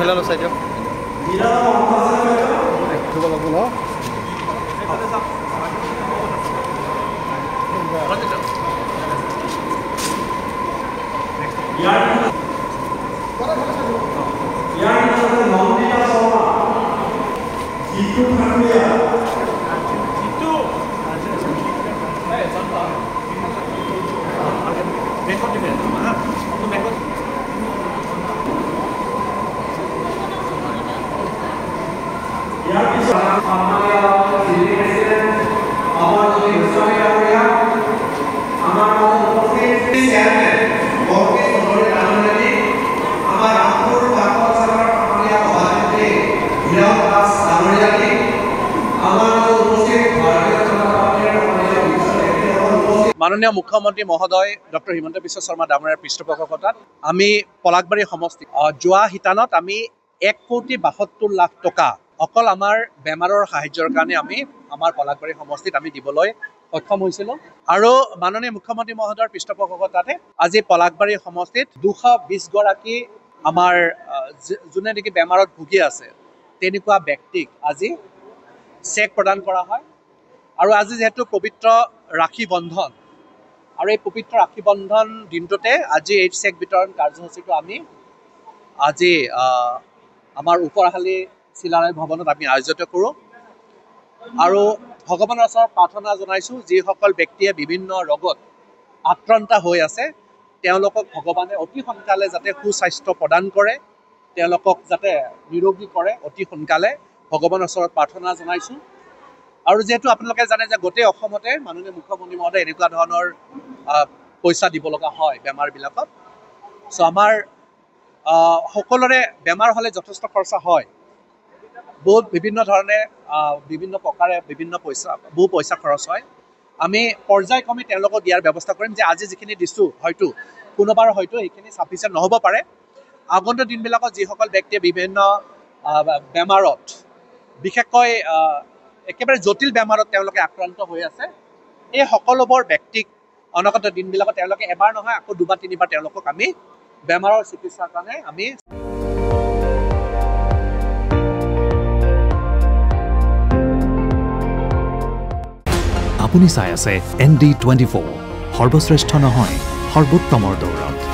এইফালে চাই দিয়ক মাননীয় মুখ্যমন্ত্ৰী মহোদয় ডক্টৰ হিমন্ত বিশ্ব শৰ্মা ডাঙৰীয়াৰ পৃষ্ঠপোষকতাত আমি পলাকবাৰী সমষ্টি যোৱা শিতানত আমি 1,72,00,000 টকা অকল আমাৰ বেমাৰৰ সাহায্যৰ কাৰণে আমি আমাৰ পলাকবাৰী সমষ্টিত আমি দিবলৈ সক্ষম হৈছিলোঁ আৰু মাননীয় মুখ্যমন্ত্ৰী মহোদয়ৰ পৃষ্ঠপোষকতাতে আজি পলাকবাৰী সমষ্টিত 220 গৰাকী আমাৰ যোনে নেকি বেমাৰত ভুগি আছে তেনেকুৱা ব্যক্তিক আজি চেক প্ৰদান কৰা হয় আৰু আজি যেহেতু পবিত্ৰ ৰাখী বন্ধন আৰু এই পবিত্ৰ ৰাখী বন্ধন দিনটোতে আজি এই চেক বিতৰণ কাৰ্যসূচীটো আমি আজি আমাৰ ওপৰহালি চিলাৰায় ভৱনত আমি আয়োজিত কৰোঁ আৰু ভগৱানৰ ওচৰত প্ৰাৰ্থনা জনাইছোঁ যিসকল ব্যক্তিয়ে বিভিন্ন ৰোগত আক্ৰান্ত হৈ আছে তেওঁলোকক ভগৱানে অতি সোনকালে যাতে সুস্বাস্থ্য প্ৰদান কৰে তেওঁলোকক যাতে নিৰোগী কৰে অতি সোনকালে ভগৱানৰ ওচৰত প্ৰাৰ্থনা জনাইছোঁ আৰু যেহেতু আপোনালোকে জানে যে গোটেই অসমতে মাননীয় মুখ্যমন্ত্ৰী মহোদয় এনেকুৱা ধৰণৰ পইচা দিব লগা হয় বেমাৰবিলাকত চ' আমাৰ সকলোৰে বেমাৰ হ'লে যথেষ্ট খৰচা হয় বহুত বিভিন্ন ধৰণে বিভিন্ন প্ৰকাৰে বহু পইচা খৰচ হয় আমি পৰ্যায়ক্ৰমে তেওঁলোকক দিয়াৰ ব্যৱস্থা কৰিম যে আজি যিখিনি দিছোঁ হয়তো কোনোবাৰ হয়তো সেইখিনি চাফিচিয়েণ্ট নহ'ব পাৰে আগন্তুক দিনবিলাকত যিসকল ব্যক্তিয়ে বিভিন্ন বেমাৰত বিশেষকৈ একেবাৰে জটিল বেমাৰত তেওঁলোকে আক্ৰান্ত হৈ আছে এই সকলোবোৰ ব্যক্তিক অনাগত দিনবিলাকত তেওঁলোকে এবাৰ নহয় আকৌ দুবাৰ তিনিবাৰ তেওঁলোকক আমি বেমাৰৰ চিকিৎসাৰ কাৰণে আমি আপুনি চাই আছে ND24 সৰ্বশ্ৰেষ্ঠ নহয় সৰ্বোত্তমৰ দৌৰত।